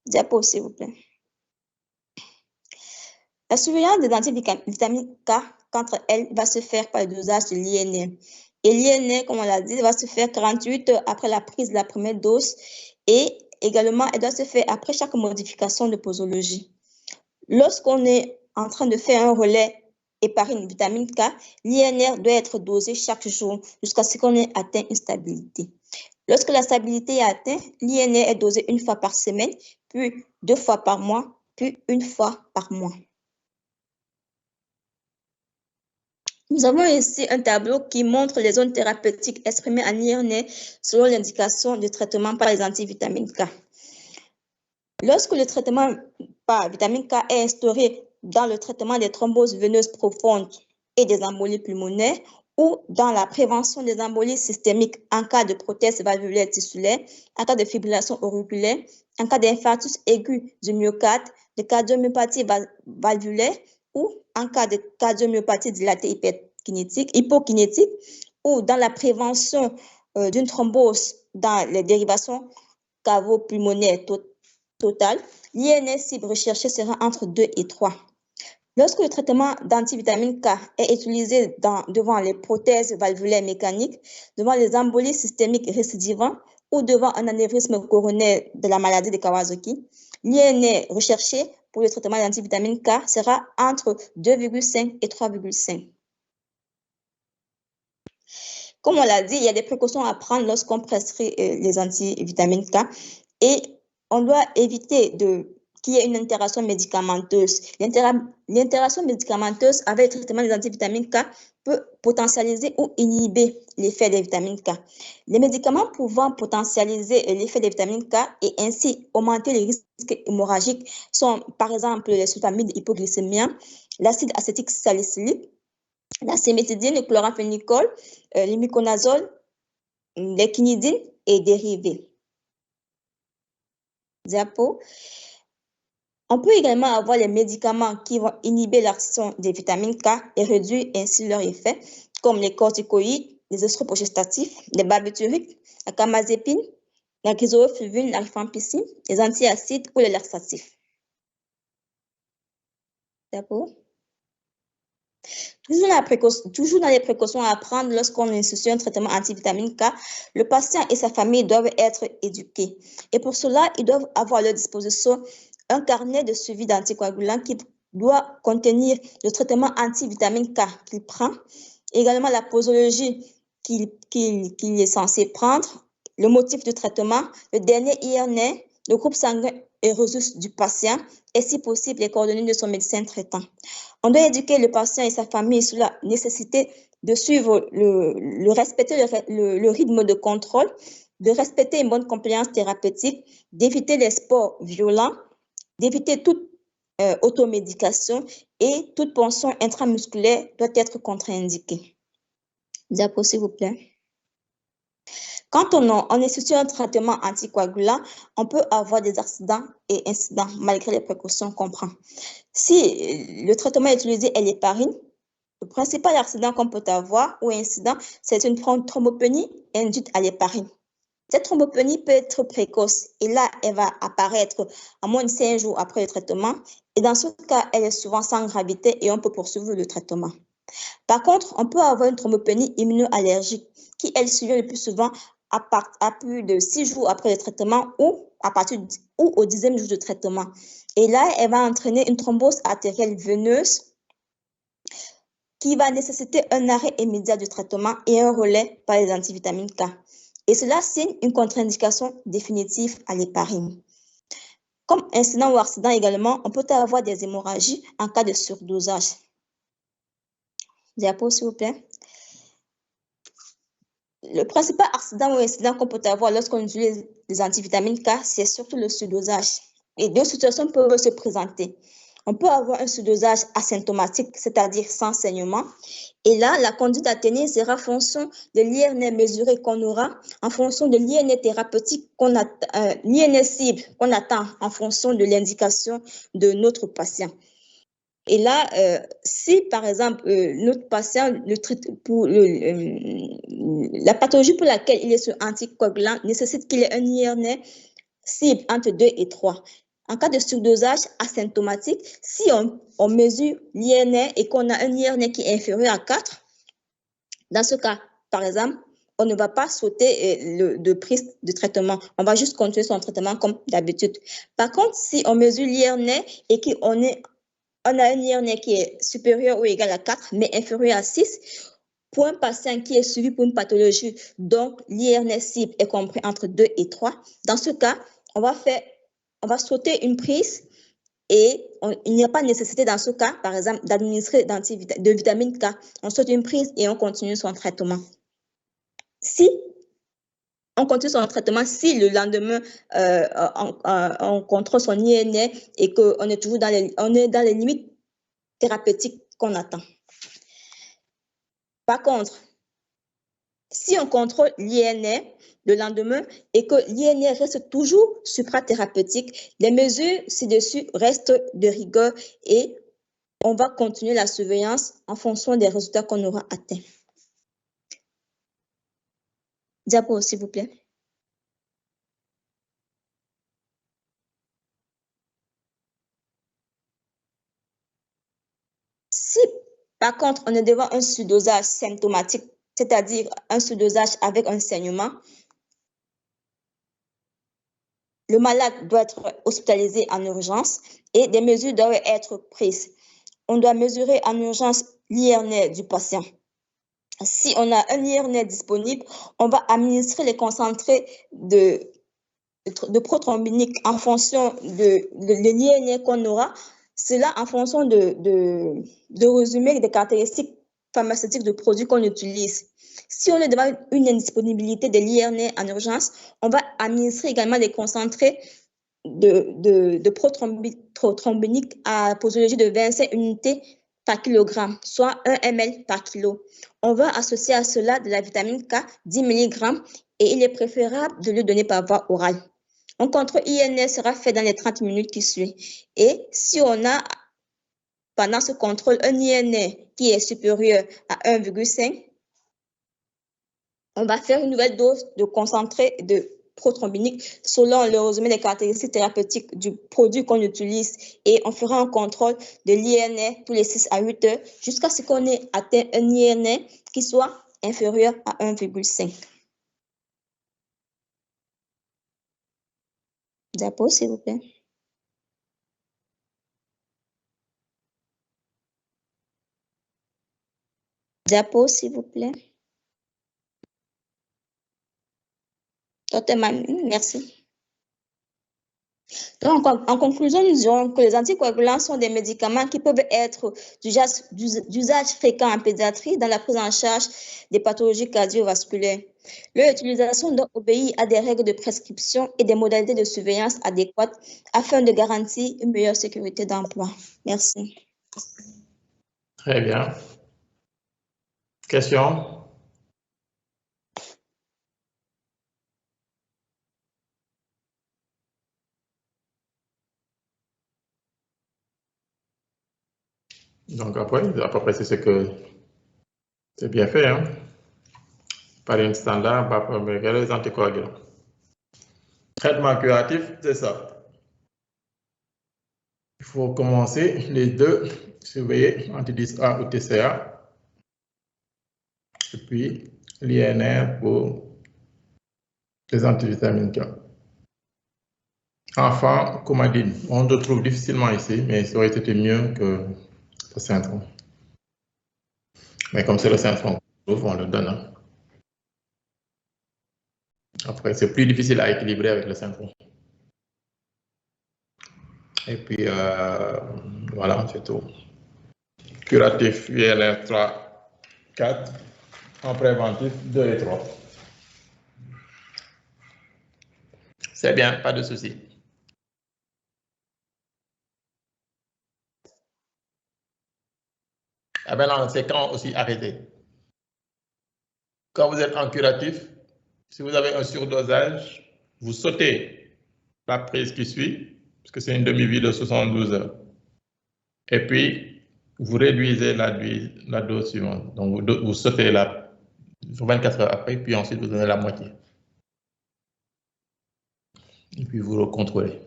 Diapo, s'il vous plaît. La surveillance des antivitamines K, quant à elle, va se faire par le dosage de l'INR. Et l'INR, comme on l'a dit, va se faire 48 heures après la prise de la première dose. Et également, elle doit se faire après chaque modification de posologie. Lorsqu'on est en train de faire un relais héparine vitamine K, l'INR doit être dosé chaque jour jusqu'à ce qu'on ait atteint une stabilité. Lorsque la stabilité est atteinte, l'INR est dosé une fois par semaine, puis 2 fois par mois, puis 1 fois par mois. Nous avons ici un tableau qui montre les zones thérapeutiques exprimées en INR selon l'indication de traitement par les antivitamines K. Lorsque le traitement par vitamine K est instauré dans le traitement des thromboses veineuses profondes et des embolies pulmonaires ou dans la prévention des embolies systémiques en cas de prothèse valvulaire tissulaire, en cas de fibrillation auriculaire, en cas d'infarctus aigu du myocarde, de cardiomyopathie valvulaire ou en cas de cardiomyopathie dilatée hypokinétique ou dans la prévention d'une thrombose dans les dérivations cavo-pulmonaires totales, l'INR cible recherchée sera entre 2 et 3. Lorsque le traitement d'antivitamine K est utilisé devant les prothèses valvulaires mécaniques, devant les embolies systémiques récidivants ou devant un anévrisme coronaire de la maladie de Kawasaki, l'INR recherché pour le traitement d'antivitamine K sera entre 2,5 et 3,5. Comme on l'a dit, il y a des précautions à prendre lorsqu'on prescrit les antivitamines K et on doit éviter qu'il y ait une interaction médicamenteuse. L'interaction médicamenteuse avec le traitement des antivitamines K peut potentialiser ou inhiber l'effet des vitamines K. Les médicaments pouvant potentialiser l'effet des vitamines K et ainsi augmenter les risques hémorragiques sont par exemple les sulfamides hypoglycémiens, l'acide acétique salicylique, la cimétidine, le chloramphénicol, l'imiconazole, l'équinidine et dérivés. Diapo. On peut également avoir les médicaments qui vont inhiber l'action des vitamines K et réduire ainsi leur effet, comme les corticoïdes, les estroprogestatifs, les barbituriques, la camazépine, la griseofulvine, la rifampicine, les antiacides ou les laxatifs. Diapo. Toujours dans les précautions à prendre lorsqu'on institue un traitement antivitamine K, le patient et sa famille doivent être éduqués. Et pour cela, ils doivent avoir à leur disposition un carnet de suivi d'anticoagulants qui doit contenir le traitement antivitamine K qu'il prend, également la posologie qu'il est censé prendre, le motif du traitement, le dernier INR, le groupe sanguin et ressources du patient et si possible les coordonnées de son médecin traitant. On doit éduquer le patient et sa famille sur la nécessité de suivre respecter le rythme de contrôle, de respecter une bonne compliance thérapeutique, d'éviter les sports violents, d'éviter toute automédication et toute ponction intramusculaire doit être contre-indiquée. Diapo, s'il vous plaît. Quand on institue un traitement anticoagulant, on peut avoir des accidents et incidents malgré les précautions qu'on prend. Si le traitement utilisé est l'héparine, le principal accident qu'on peut avoir ou incident, c'est une thrombopénie induite à l'héparine. Cette thrombopénie peut être précoce et là, elle va apparaître à moins de 5 jours après le traitement. Et dans ce cas, elle est souvent sans gravité et on peut poursuivre le traitement. Par contre, on peut avoir une thrombopénie immunoallergique qui, elle, survient le plus souvent à plus de 6 jours après le traitement ou au 10e jour de traitement. Et là, elle va entraîner une thrombose artérielle veineuse qui va nécessiter un arrêt immédiat du traitement et un relais par les antivitamines K. Et cela signe une contre-indication définitive à l'héparine. Comme incident ou accident également, on peut avoir des hémorragies en cas de surdosage. Diapo, s'il vous plaît. Le principal accident ou incident qu'on peut avoir lorsqu'on utilise les antivitamines K, c'est surtout le surdosage. Et deux situations peuvent se présenter. On peut avoir un surdosage asymptomatique, c'est-à-dire sans saignement. Et là, la conduite à tenir sera en fonction de l'INR mesuré qu'on aura, en fonction de l'INR thérapeutique l'INR cible qu'on attend en fonction de l'indication de notre patient. Et là, si par exemple notre patient la pathologie pour laquelle il est sur anticoagulant nécessite qu'il ait un INR cible entre 2 et 3. En cas de surdosage asymptomatique, si on mesure l'INR et qu'on a un INR qui est inférieur à 4, dans ce cas, par exemple, on ne va pas sauter de prise de traitement. On va juste continuer son traitement comme d'habitude. Par contre, si on mesure l'INR et qu'on a un INR qui est supérieur ou égal à 4, mais inférieur à 6, pour un patient qui est suivi pour une pathologie, donc l'INR cible est compris entre 2 et 3, dans ce cas, on va sauter une prise et il n'y a pas nécessité dans ce cas, par exemple, d'administrer de vitamine K. On saute une prise et on continue son traitement. Si on continue son traitement, si le lendemain, on contrôle son INR et qu'on est toujours dans les limites thérapeutiques qu'on attend. Par contre, si on contrôle l'INR le lendemain et que l'INR reste toujours suprathérapeutique, les mesures ci-dessus restent de rigueur et on va continuer la surveillance en fonction des résultats qu'on aura atteints. Diapo, s'il vous plaît. Si, par contre, on est devant un surdosage symptomatique, c'est-à-dire un surdosage avec un saignement, le malade doit être hospitalisé en urgence et des mesures doivent être prises. On doit mesurer en urgence l'INR du patient. Si on a un INR disponible, on va administrer les concentrés de prothrombinique en fonction de l'INR qu'on aura. Cela en fonction de résumer des caractéristiques pharmaceutiques de produits qu'on utilise. Si on est devant une indisponibilité de l'INR en urgence, on va administrer également des concentrés de prothrombinique à posologie de 25 unités par kilogramme, soit 1 ml par kilo. On va associer à cela de la vitamine K, 10 mg, et il est préférable de le donner par voie orale. Un contrôle INR sera fait dans les 30 minutes qui suivent. Et si on a, pendant ce contrôle, un INR qui est supérieur à 1,5, on va faire une nouvelle dose de concentré de prothrombinique selon le résumé des caractéristiques thérapeutiques du produit qu'on utilise et on fera un contrôle de l'INR tous les 6 à 8 heures jusqu'à ce qu'on ait atteint un INR qui soit inférieur à 1,5. Diapo, s'il vous plaît. Diapo, s'il vous plaît. Docteur Manu, merci. Donc, en conclusion, nous dirons que les anticoagulants sont des médicaments qui peuvent être d'usage fréquent en pédiatrie dans la prise en charge des pathologies cardiovasculaires. Leur utilisation doit obéir à des règles de prescription et des modalités de surveillance adéquates afin de garantir une meilleure sécurité d'emploi. Merci. Très bien. Question? Donc après, à peu près, c'est bien fait, hein? Par une standard, les anticoagulants. Traitement curatif, c'est ça. Il faut commencer les deux, surveiller anti-10 A ou TCA, et puis l'INR pour les antivitamines K. Enfant, comadine, on le trouve difficilement ici, mais ça aurait été mieux que le syndrome. Mais comme c'est le syndrome, on le donne. Hein. Après, c'est plus difficile à équilibrer avec le syndrome. Et puis, voilà, c'est tout. Curatif, INR 3, 4. En préventif, 2 et 3. C'est bien, pas de souci. Ah ben non, c'est quand aussi arrêter. Quand vous êtes en curatif, si vous avez un surdosage, vous sautez la prise qui suit, parce que c'est une demi-vie de 72 heures. Et puis, vous réduisez la dose suivante. Donc, vous sautez 24 heures après, puis ensuite vous donnez la moitié. Et puis, vous le contrôlez.